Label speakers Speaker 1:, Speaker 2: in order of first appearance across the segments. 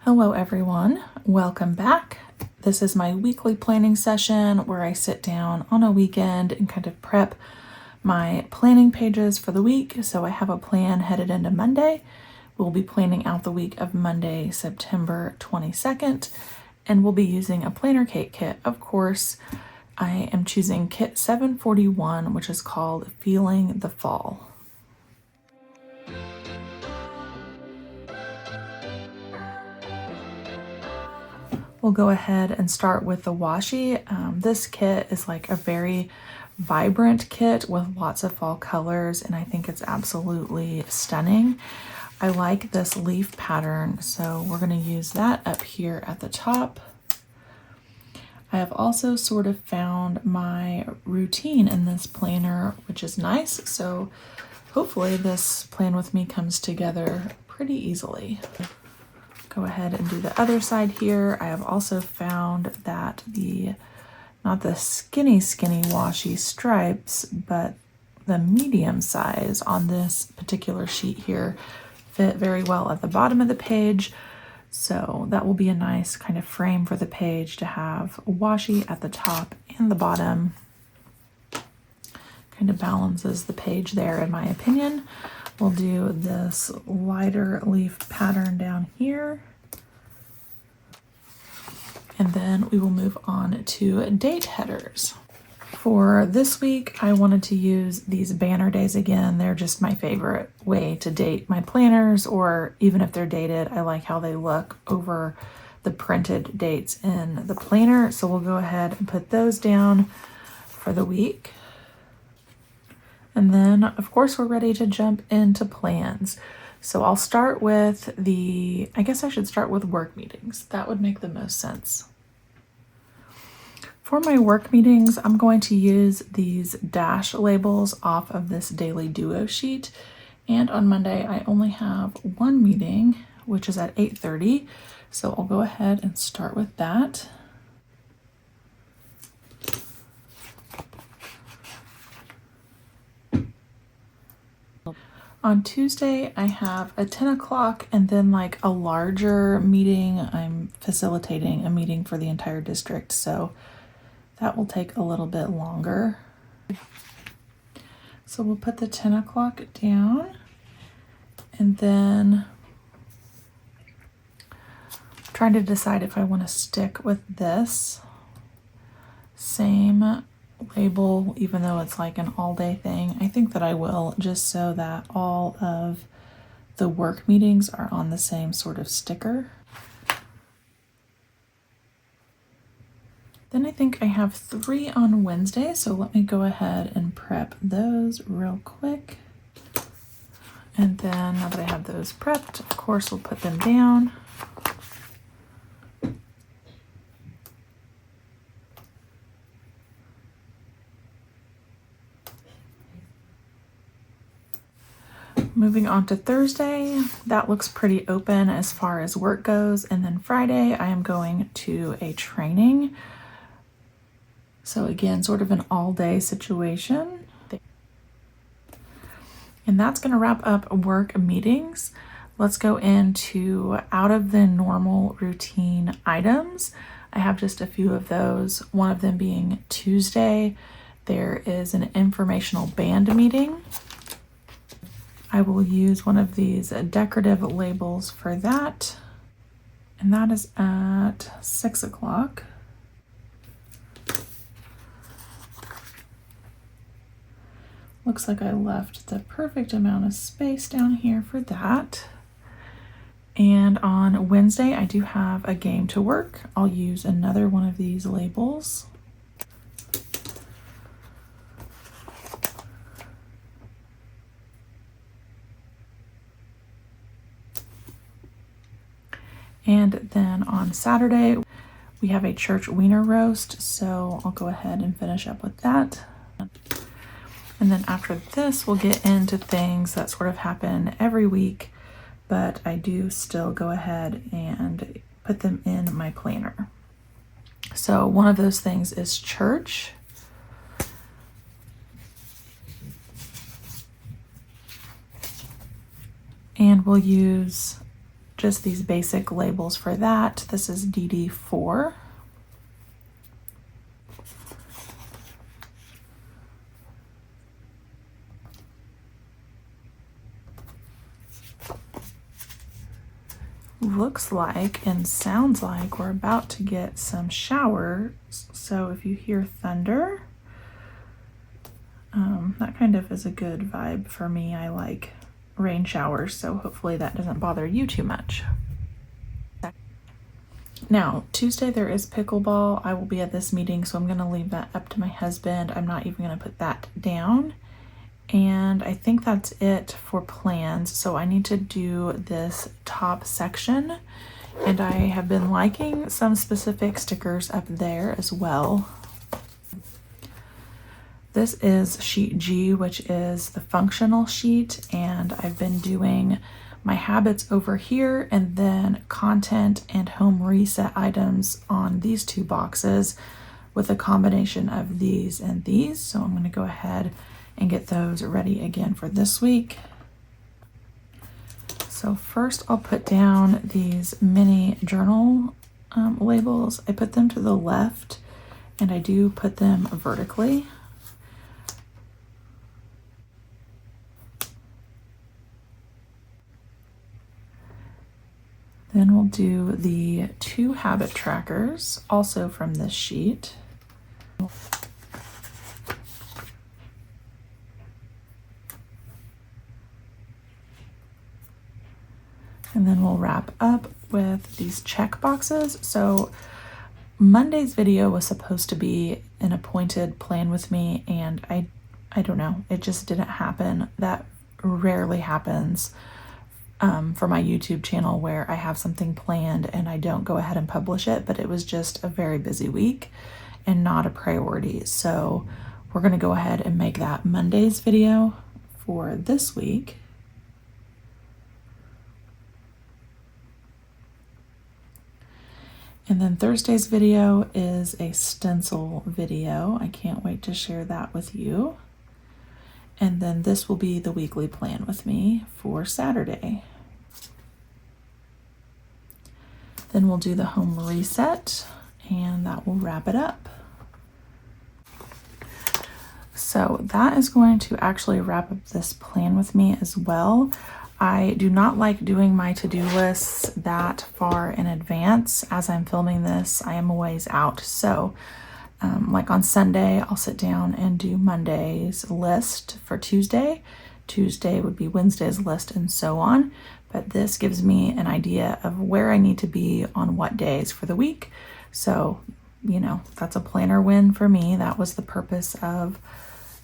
Speaker 1: Hello everyone, welcome back. This is my weekly planning session where I sit down on a weekend and kind of prep my planning pages for the week. So I have a plan headed into Monday. We'll be planning out the week of Monday, September 22nd, and we'll be using a PlannerKate kit. Of course, I am choosing kit 741, which is called Feeling the Fall. We'll go ahead and start with the washi. This kit is like a very vibrant kit with lots of fall colors, and I think it's absolutely stunning. I like this leaf pattern, so we're going to use that up here at the top. I have also sort of found my routine in this planner, which is nice. So hopefully this plan with me comes together pretty easily. Go ahead and do the other side here. I have also found that not the skinny washi stripes, but the medium size on this particular sheet here fit very well at the bottom of the page. So that will be a nice kind of frame for the page to have washi at the top and the bottom. Kind of balances the page there in my opinion. We'll do this lighter leaf pattern down here. And then we will move on to date headers. For this week, I wanted to use these banner days again. They're just my favorite way to date my planners, or even if they're dated, I like how they look over the printed dates in the planner. So we'll go ahead and put those down for the week. And then, of course, we're ready to jump into plans. So I'll start with I guess I should start with work meetings. That would make the most sense. For my work meetings, I'm going to use these dash labels off of this daily duo sheet. And on Monday, I only have one meeting, which is at 8:30. So I'll go ahead and start with that. On Tuesday, I have a 10 o'clock and then like a larger meeting. I'm facilitating a meeting for the entire district, so that will take a little bit longer. So we'll put the 10 o'clock down, and then trying to decide if I want to stick with this same label, even though it's like an all-day thing. I think that I will, just so that all of the work meetings are on the same sort of sticker. Then I think I have 3 on Wednesday, so let me go ahead and prep those real quick. And then now that I have those prepped, of course, we'll put them down. Moving on to Thursday, that looks pretty open as far as work goes. And then Friday, I am going to a training. So again, sort of an all-day situation. And that's going to wrap up work meetings. Let's go into out of the normal routine items. I have just a few of those, one of them being Tuesday. There is an informational band meeting. I will use one of these decorative labels for that, and that is at 6 o'clock. Looks like I left the perfect amount of space down here for that. And on Wednesday, I do have a game to work. I'll use another one of these labels. And then on Saturday, we have a church wiener roast, so I'll go ahead and finish up with that. And then after this, we'll get into things that sort of happen every week, but I do still go ahead and put them in my planner. So one of those things is church. And we'll use just these basic labels for that. This is DD4. Looks like and sounds like we're about to get some showers. So if you hear thunder, that kind of is a good vibe for me. I like rain showers, so hopefully that doesn't bother you too much. Now, Tuesday there is pickleball. I will be at this meeting, so I'm going to leave that up to my husband. I'm not even going to put that down. And I think that's it for plans. So I need to do this top section, and I have been liking some specific stickers up there as well. This is sheet G, which is the functional sheet, and I've been doing my habits over here and then content and home reset items on these two boxes with a combination of these and these. So I'm going to go ahead and get those ready again for this week. So first I'll put down these mini journal labels. I put them to the left, and I do put them vertically. Then we'll do the 2 habit trackers, also from this sheet. And then we'll wrap up with these check boxes. So Monday's video was supposed to be an appointed plan with me, and I don't know, it just didn't happen. That rarely happens for my YouTube channel, where I have something planned and I don't go ahead and publish it, but it was just a very busy week and not a priority. So we're going to go ahead and make that Monday's video for this week. And then Thursday's video is a stencil video. I can't wait to share that with you. And then this will be the weekly plan with me for Saturday. Then we'll do the home reset, and that will wrap it up. So that is going to actually wrap up this plan with me as well. I do not like doing my to-do lists that far in advance. As I'm filming this, I am a ways out. So like on Sunday, I'll sit down and do Monday's list for Tuesday. Tuesday would be Wednesday's list, and so on. But this gives me an idea of where I need to be on what days for the week. So, you know, that's a planner win for me. That was the purpose of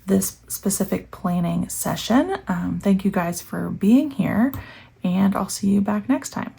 Speaker 1: this specific planning session. Thank you guys for being here, and I'll see you back next time.